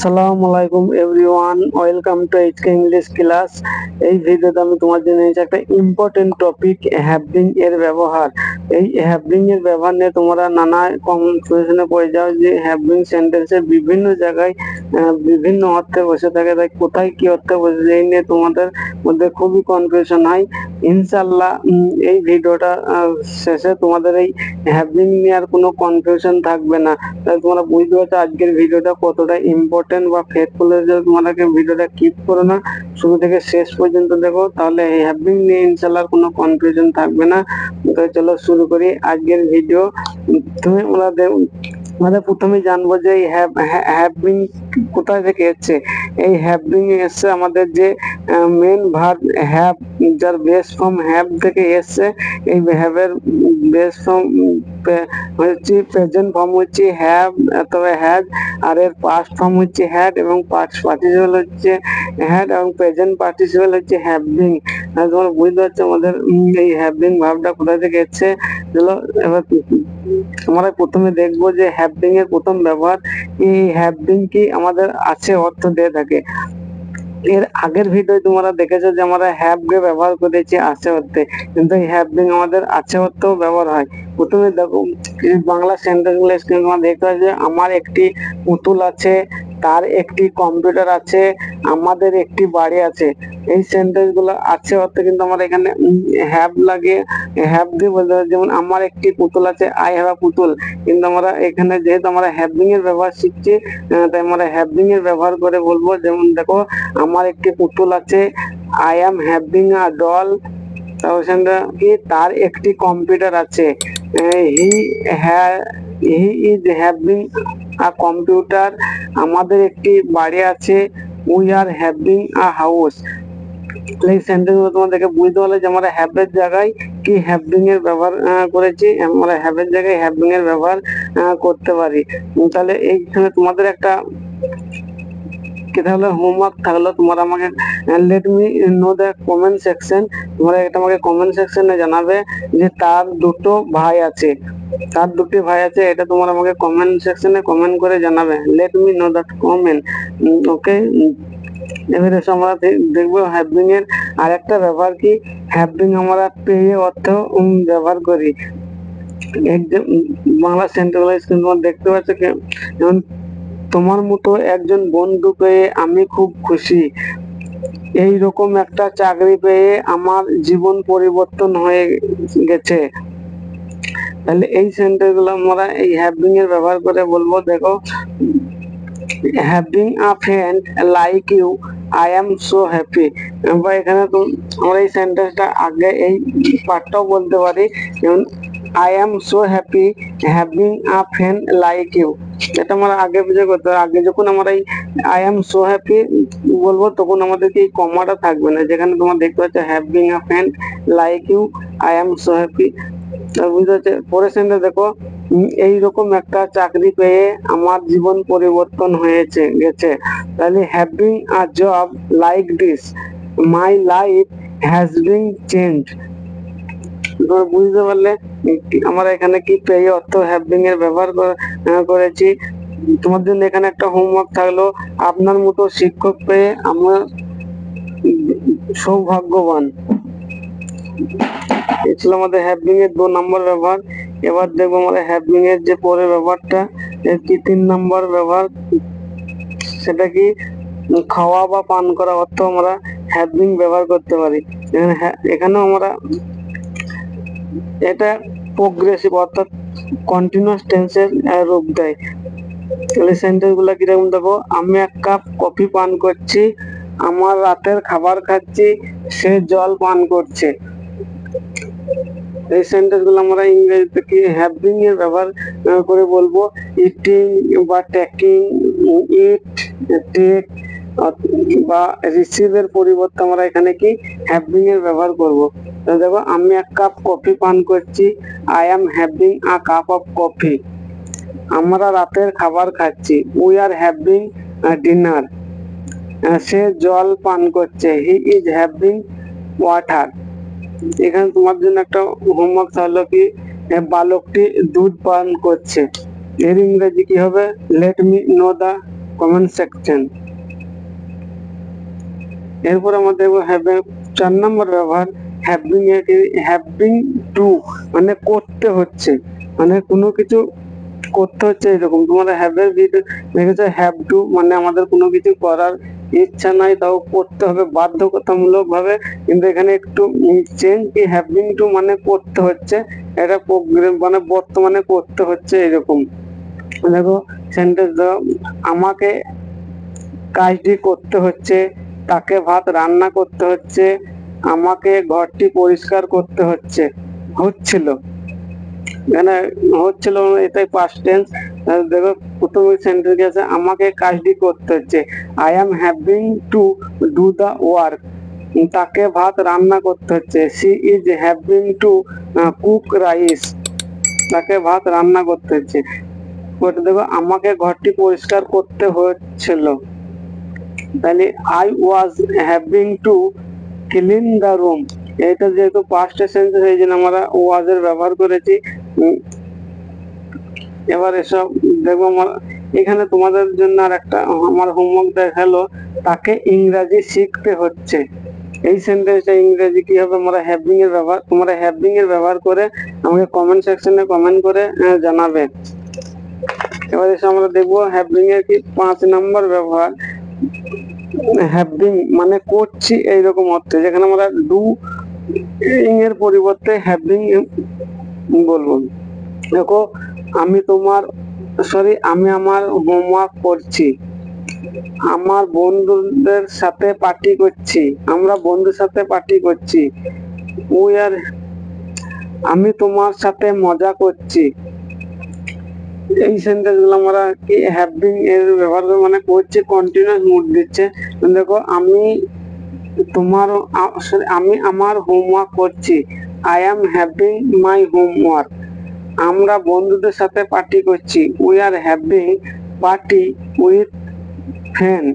আসসালামু আলাইকুম everyone, welcome to HK English class. এই ভিডিওতে আমি তোমার জন্য একটা ইম্পর্টেন্ট টপিক হ্যাভ এর ব্যবহার। এই হ্যাভ এর ব্যবহার নিয়ে তোমরা নানা কনফিউশনে পড়ে যাও যে হ্যাভ সেন্টেন্সের বিভিন্ন জায়গায় বিভিন্ন অর্থে বসে থাকে, তাই কোথায় কি অর্থে বসে এই নিয়ে তোমাদের মধ্যে খুবই কনফিউশন হয়। ইনশাল্লাহ এই ভিডিওটা শেষে তোমাদের এই হ্যাভ নিয়ে আর কোনো কনফিউশন থাকবে না। তাই তোমরা বুঝতে পারছো আজকের ভিডিওটা কতটা ইম্পর্টেন্ট বা ফেথফুল। যদি তোমাদেরকে ভিডিওটা কিপ করো না, শুরু থেকে শেষ পর্যন্ত দেখো, তাহলে এই হ্যাভিং নিয়ে ইনশাল্লাহ কোনো কনফিউশন থাকবে না। তো চলো শুরু করি আজকের ভিডিও। তুমি আমাদের প্রথমে জানবো যে এই হ্যাভিং কোথায় থেকে এসছে। এই হ্যাভিং এসছে আমাদের যে মেন ভার্ব হ্যাভ, যার বেস ফর্ম হ্যাভ থেকে এসছে। এই হ্যাভের বেস ফর্ম হচ্ছে প্রেজেন্ট ফর্ম হচ্ছে হ্যাভ, তবে হ্যাজ, আর এর পাস্ট ফর্ম হচ্ছে হ্যাড, এবং পাস্ট পার্টিসিপল হচ্ছে হ্যাড, এবং প্রেজেন্ট পার্টিসিপল হচ্ছে হ্যাভিং। তোমরা বুঝতে পারছো আমাদের এই হ্যাভিং ভাবটা কোথা থেকে এসছে। চলো এবার আমরা প্রথমে দেখবো যে হ্যাভিং এর প্রথম ব্যবহার। এই হ্যাভিং কি আমাদের আছে অর্থ দিয়ে থাকে। এর আগের ভিডিও তোমরা দেখেছো যে আমরা হ্যাভ কে ব্যবহার করেছি আছে অর্থে, কিন্তু এই হ্যাভিং আমাদের আছে অর্থেও ব্যবহার হয়। প্রথমে দেখো বাংলা সেন্টেন্স গুলো স্ক্রিনে তোমরা দেখতে পাচ্ছ, আমার একটি পুতুল আছে, তার একটি কম্পিউটার আছে, আমাদের একটি বাড়ি আছে। এই সেন্টেন্স গুলো আছে অর্থে কিন্তু আমরা এখানে হ্যাভ লাগে, হ্যাভ দিয়ে বলতে পারি। যেমন আমার একটি পুতুল আছে, আই হ্যাভ আ পুতুল। কিন্তু আমরা এখানে যেহেতু আমরা হ্যাভিং এর ব্যবহার শিখছি, তাই আমরা হ্যাভিং এর ব্যবহার করে বলবো। যেমন দেখো, আমার একটি পুতুল আছে, I am having a doll. কি তার একটি কম্পিউটার আছে, he is having a computer. আমাদের একটি বাড়ি আছে, we are having a house. এই সেন্টেন্স গুলো তোমাদেরকে বুঝতে পারলে যে আমরা হ্যাভ এর জায়গায় কি হ্যাভিং এর ব্যবহার করেছি, আমরা হ্যাভ এর জায়গায় হ্যাভিং এর ব্যবহার করতে পারি। তাহলে এইখানে তোমাদের একটা কি তাহলে হোমওয়ার্ক থাকলো, তোমরা আমাকে late me know the comment section. তোমরা এটা আমাকে কমেন্ট সেকশনে জানাবে যে তার দুটো ভাই আছে, তার দুটি ভাই আছে, এটা তোমরা আমাকে কমেন্ট সেকশনে কমেন্ট করে জানাবে। Let me know that comment. Okay, এবারে আমরা দেখবো হ্যাভিং এর আরেকটা ব্যবহার কি। হ্যাভিং আমরা পেয়ে অর্থ ব্যবহার করি। বাংলা সেন্টেন্স গুলো স্ক্রিন তোমরা দেখতে পাচ্ছ, যেমন তোমার মতো একজন বন্ধু পেয়ে আমি খুব খুশি, এই রকম একটা চাকরি পেয়ে আমার জীবন পরিবর্তন হয়ে গেছে। তাহলে এই সেন্টেন্স গুলো আমরা এই হ্যাভিং এর ব্যবহার করে বলবো। দেখো, having a friend like you, I am so happy. বা এখানে আমরা এই সেন্টেন্সটা আগে এই পার্টটাও বলতে পারি, যেমন I am so happy having a friend like you. এটা আমরা আগে বুঝে করতে হবে। আগে যখন আমরা এই আই এম সো হ্যাপি বলবো, তখন আমাদেরকে এই কমাটা থাকবে না, যেখানে তোমরা দেখতে পাচ্ছ having a friend like you, I am so happy. বুঝতে পারছো। পরের সেন্টেন্স দেখো, এইরকম একটা চাকরি পেয়ে আমার জীবন পরিবর্তন হয়েছে গেছে। তাহলে having a job like this my life has been change. তোমরা বুঝতে পারলে আমরা এখানে কি পেয়ে অর্থ হ্যাভিং এর ব্যবহার করেছি। তোমার জন্য এখানে একটা হোমওয়ার্ক থাকলো, আপনার মতো শিক্ষক পেয়ে আমরা সৌভাগ্যবান। এই ছিল আমাদের হ্যাভিং এর 2 নম্বর ব্যবহার। এবার দেখবো আমরা হ্যাভিং এর যে পরের ব্যবহারটা, কি 3 নম্বর ব্যবহার, সেটা কি খাওয়া বা পান করা অর্থ আমরা হ্যাভিং ব্যবহার করতে পারি। এখানেও আমরা এটা প্রোগ্রেসিভ অর্থাৎ কন্টিনিউয়াস টেন্সের রূপ দেয়। তাহলে সেন্টেন্স গুলা কিরকম দেখো, আমি 1 কাপ কফি পান করছি, আমার রাতের খাবার খাচ্ছি, সে জল পান করছে। এই সেন্টেন্স গুলো আমরা ইংরেজিতে কি হ্যাভিং এর ব্যবহার করে বলবো। ইটিং বা টেকিং, ইট, টেক বা রিসিভ এর পরিবর্তে আমরা এখানে কি হ্যাভিং এর ব্যবহার করব। দেখো, আমি 1 কাপ কফি পান করছি, I am having a cup of coffee. আমরা রাতের খাবার খাচ্ছি, উই আর হ্যাভিং ডিনার। সে জল পান করছে, হি ইজ হ্যাভিং ওয়াটার। এখানে তোমার জন্য একটা হোমওয়ার্ক থাকলো কি, বালকটি দুধ পান করছে। এর ইংরেজি কি হবে, let me know the comment section. এরপর আমরা দেখবো 4 নম্বর ব্যবহার হ্যাভিং টু, মানে করতে হচ্ছে, মানে কোনো কিছু করতে হচ্ছে এরকম। তোমরা হ্যাভের দেখেছো, হ্যাভ টু মানে আমাদের কোনো কিছু করার ইচ্ছা নাই, তাও করতে হবে বাধ্যতামূলক ভাবে। কিন্তু এখানে একটু চেঞ্জ, কি হ্যাভিং টু মানে করতে হচ্ছে, এটা মানে বর্তমানে করতে হচ্ছে এরকম। দেখো সেন্টেন্স দাও, আমাকে কাজটি করতে হচ্ছে, তাকে ভাত রান্না করতে হচ্ছে, আমাকে ঘরটি পরিষ্কার করতে হচ্ছিল। এখানে হচ্ছিল এটাই পাস্ট টেন্স। দেখো প্রথম সেন্টেন্স আছে, আমাকে কাজটি করতে হচ্ছে, I am having to do the work. তাকে ভাত রান্না করতে হচ্ছে, she is having to cook rice. তাকে ভাত রান্না করতে হচ্ছে। দেখো আমাকে ঘরটি পরিষ্কার করতে হচ্ছিল, তাহলে I was having to clean the room. এটা যেহেতু পাস্ট সেন্টেন্স, এই জন্য আমরা ওয়াজ এর ব্যবহার করেছি। এবার এসব দেখবো এখানে তোমাদের জন্য আর একটা আমার হোমওয়ার্ক দেখালো, তাকে ইংরাজি শিখতে হচ্ছে। এই সেন্টেন্সটা ইংরেজি কি হবে, আমরা হ্যাভিং এর ব্যবহার, তোমরা হ্যাভিং এর ব্যবহার করে আমাকে কমেন্ট সেকশনে কমেন্ট করে জানাবে। এবার এসে আমরা দেখবো হ্যাভিং এর কি 5 নম্বর ব্যবহার, হ্যাভিং মানে করছি এইরকম অর্থে, যেখানে আমরা ডু এর পরিবর্তে হ্যাভিং বলবো। দেখো আমি আমার হোমওয়ার্ক করছি, আমার বন্ধুদের সাথে পার্টি করছি, আমরা বন্ধুর সাথে পার্টি করছি, আমি তোমার সাথে মজা করছি। এই সেন্টেন্স গুলো আমরা কি হ্যাভিং এর ব্যবহার করে, মানে করছি কন্টিনিউয়াস মুড দিচ্ছে। দেখো আমি আমার হোমওয়ার্ক করছি, I am having my homework. আমরা বন্ধুদের সাথে পার্টি করছি, we are having party with friend.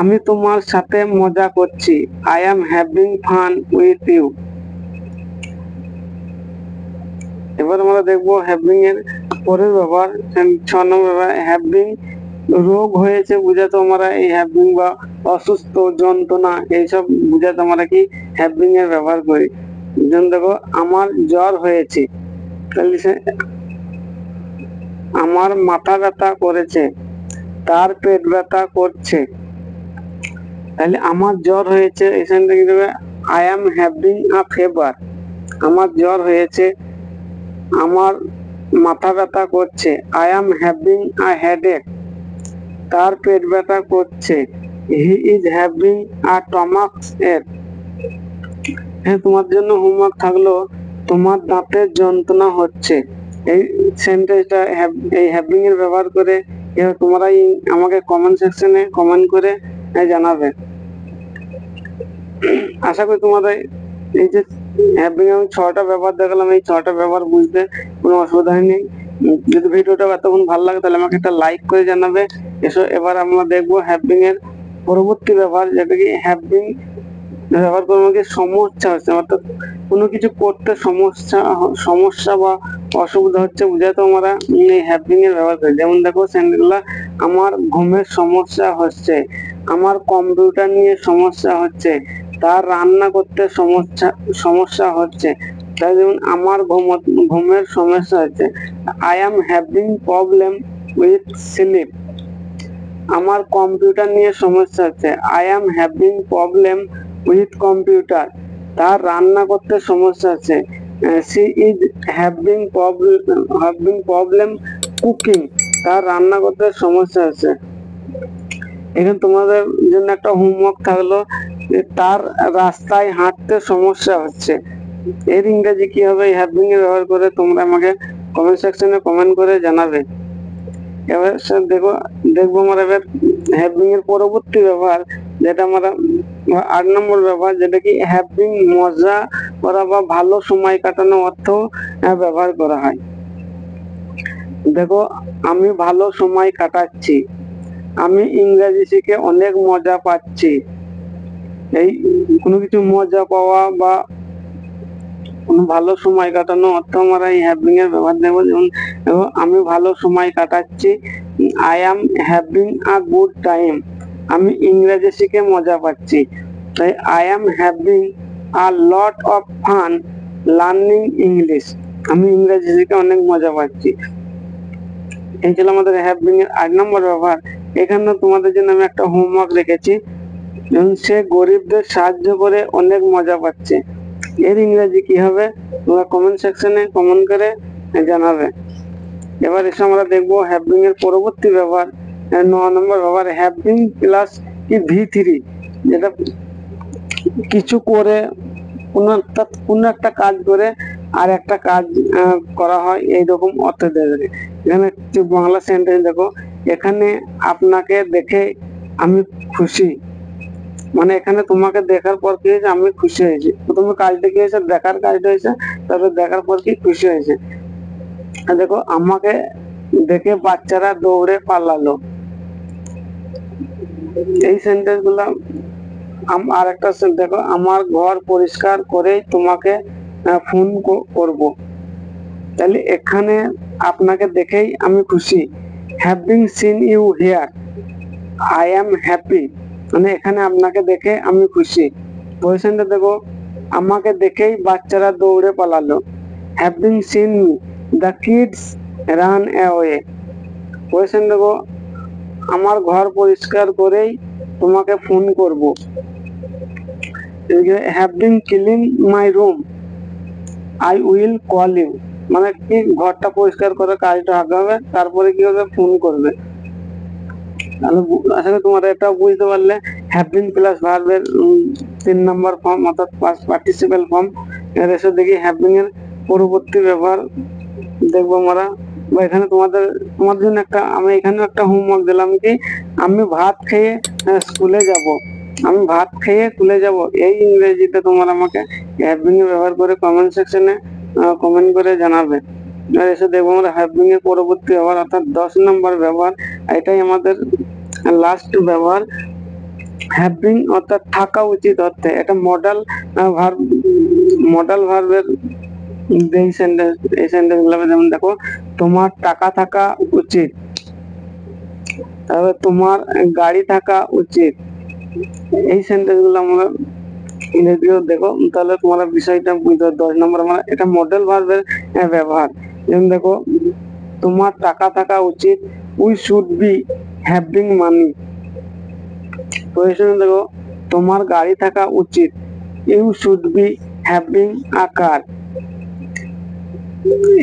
আমি তোমার সাথে মজা করছি, I am having fun with you. এবার আমরা দেখবো হ্যাভিং এর পরের ব্যবহার, 6 নম্বর ব্যবহার, হ্যাভিং রোগ হয়েছে বুঝাতে আমরা এই হ্যাভিং, বা অসুস্থ, যন্ত্রণা, এইসব বুঝাতে আমরা কি হ্যাভিং এর ব্যবহার করি। যেমন দেখো আমার জ্বর হয়েছে, আমার মাথা ব্যথা করেছে, তার পেট ব্যথা করছে। তাহলে আমার জ্বর হয়েছে, এখান থেকে I am having a fever. আমার জ্বর হয়েছে, আমার মাথা ব্যথা করছে, I am having a headache. তার পেট ব্যথা করছে, he is having a stomach এক। হ্যাঁ, তোমার জন্য হোমওয়ার্ক থাকলো, তোমার দাঁতের যন্ত্রণা হচ্ছে। এই সেন্টেন্সটা এই হ্যাভিং এর ব্যবহার করে তোমরাই আমাকে কমেন্ট সেকশনে কমেন্ট করে জানাবে। আশা করি তোমাদের এই যে হ্যাভিং আমি 6টা ব্যবহার দেখালাম, এই 6টা ব্যবহার বুঝতে কোনো অসুবিধা নেই। যদি ভিডিওটা এতক্ষণ ভালো লাগে তাহলে আমাকে একটা লাইক করে জানাবে। এবার আমরা দেখবো হ্যাভিং এর পরবর্তী ব্যবহার, যেটা কি হ্যাভিং ব্যবহার করে আমাকে সমস্যা হচ্ছে, অর্থাৎ কোনো কিছু করতে সমস্যা বা অসুবিধা হচ্ছে বুঝাতে আমরা এই হ্যাভিং এর ব্যবহার করি। যেমন দেখো সেন্টেন্সগুলো, আমার ঘুমের সমস্যা হচ্ছে, আমার কম্পিউটার নিয়ে সমস্যা হচ্ছে, তার রান্না করতে সমস্যা হচ্ছে। তাই যেমন আমার ঘুমের সমস্যা হচ্ছে, I am having problem with sleep. আমার কম্পিউটার নিয়ে সমস্যা হচ্ছে, I am having problem with computer. তার রান্না করতে সমস্যা হচ্ছে, she is having problem cooking. তার রান্না করতে সমস্যা হচ্ছে। এখানে তোমাদের জন্য একটা হোমওয়ার্ক থাকলো, তার রাস্তায় হাঁটতে সমস্যা হচ্ছে। এর ইংরেজি কি হবে, হ্যাভিং এর ব্যবহার করে তোমরা আমাকে কমেন্ট সেকশনে কমেন্ট করে জানাবে। এবার দেখবো আমরা এবার হ্যাভিং এর পরবর্তী ব্যবহার, যেটা আমরা 8 নম্বর ব্যবহার, যেটা কি হ্যাভিং মজা করা বা ভালো সময় কাটানো অর্থ ব্যবহার করা হয়। দেখো আমি ভালো সময় কাটাচ্ছি, আমি ইংরেজি শিখে অনেক মজা পাচ্ছি। এই কোনো কিছু মজা পাওয়া বা কোনো ভালো সময় কাটানো অর্থ আমরা এই হ্যাভিং এর ব্যবহার দেবো। যেমন আমি ভালো সময় কাটাচ্ছি, I am having a good time, আমি ইংরেজি শিখে মজা পাচ্ছি। তাই I am having a lot of fun learning English, আমি ইংরেজি শিখে অনেক মজা পাচ্ছি। এই ছিল আমাদের হ্যাভিং এর 8 নম্বর ব্যবহার। এখানে তোমাদের জন্য আমি একটা হোমওয়ার্ক রেখেছি, সে গরিবদের সাহায্য করে অনেক মজা পাচ্ছে, এর ইংরেজি কি হবে তোমরা কমেন্ট সেকশনে কমেন্ট করে জানাবে। এবার এসে আমরা দেখবো হ্যাভিং এর পরবর্তী ব্যবহার, 9 নম্বর ব্যবহার হ্যাভিং প্লাস কি V3, যেটা কিছু করে কোনো একটা কাজ করে আর একটা কাজ করা হয় এইরকম অর্থ দেবে। এখানে বাংলা সেন্টেন্স দেখো, এখানে আপনাকে দেখে আমি খুশি, মানে এখানে তোমাকে দেখার পর কি হয়েছে, আমি খুশি হয়েছি। প্রথমে কাজটা কি হয়েছে, দেখার কাজটা হয়েছে, তারপর দেখার পর কি খুশি হয়েছে। আর দেখো আমাকে দেখে বাচ্চারা দৌড়ে পালালো, এই সেন্টেন্স গুলা। আর একটা দেখো, আমার ঘর পরিষ্কার করে তোমাকে ফোন করব, তাহলে এখানে আপনাকে দেখেই আমি খুশি। Having seen you here I am happy, মানে এখানে আপনাকে দেখে আমি খুশি। পজিশনটা দেখো, আমাকে দেখেই বাচ্চারা দৌড়ে পালালো। Having seen me the kids run away. Position দেখো, আমার ঘর পরিষ্কার করেই তোমাকে ফোন করব। Having clean my room I will call you, মানে কি ঘরটা পরিষ্কার করে কাজটা আগে হবে, তারপরে কি হবে ফোন করবে। আসলে তোমরা এটা বুঝতে পারলে হ্যাভিং প্লাস ভার্বের 3 নম্বর ফর্ম অর্থাৎ পাস্ট পার্টিসিপেল ফর্ম। এর এসে দেখি হ্যাভিং এর পরবর্তী ব্যবহার দেখবো আমরা। বা এখানে তোমাদের জন্য আমি এখানে একটা হোমওয়ার্ক দিলাম কি, আমি ভাত খেয়ে স্কুলে যাব, আমি ভাত খেয়ে স্কুলে যাব, এই ইংরেজিতে তোমরা আমাকে হ্যাভিং এর ব্যবহার করে কমেন্ট সেকশনে কমেন্ট করে জানাবে। আর এসে দেখবো আমরা হ্যাভিং এর পরবর্তী ব্যবহার অর্থাৎ 10 নম্বর ব্যবহার, এটাই আমাদের লাস্ট ব্যবহার। হ্যাভিং অর্থাৎ থাকা উচিত অর্থে, এটা মডাল ভার্বের এই সেন্টেন্স গুলো যেমন দেখো, তোমার টাকা থাকা উচিত, তারপরে তোমার গাড়ি থাকা উচিত, এই সেন্টেন্স গুলো আমরা ইংরেজিও দেখো, তাহলে তোমরা বিষয়টা বুঝতে। 10 নম্বর আমরা এটা মডেল ভার্বের ব্যবহার। যেমন দেখো, তোমার টাকা থাকা উচিত, we should be having money. পজিশনে দেখো, তোমার গাড়ি থাকা উচিত, you should be having a car.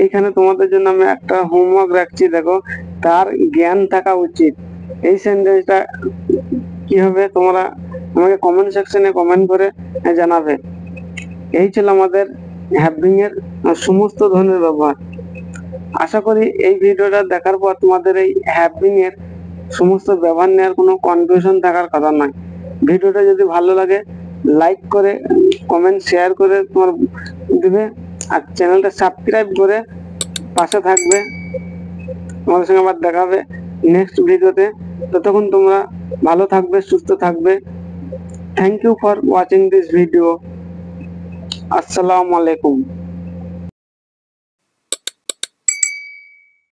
এখানে তোমাদের জন্য আমি একটা হোমওয়ার্ক রাখছি, দেখো তার জ্ঞান থাকা উচিত, এই সেন্টেন্সটা কি হবে তোমরা আমাকে কমেন্ট সেকশনে কমেন্ট করে জানাবে। এই ছিল আমাদের হ্যাভিং এর সমস্ত ধরনের ব্যবহার। আশা করি এই ভিডিওটা দেখার পর তোমাদের এই হ্যাভিং এর সমস্ত ব্যবহার নেওয়ার কোনো কনফিউশন থাকার কথা নয়। ভিডিওটা যদি ভালো লাগে লাইক করে কমেন্ট শেয়ার করে তোমার দিবে, আর চ্যানেলটা সাবস্ক্রাইব করে পাশে থাকবে। তোমাদের সঙ্গে আবার দেখা হবে নেক্সট ভিডিওতে। ততক্ষণ তোমরা ভালো থাকবে, সুস্থ থাকবে। Thank you for watching this video. আসসালামু আলাইকুম।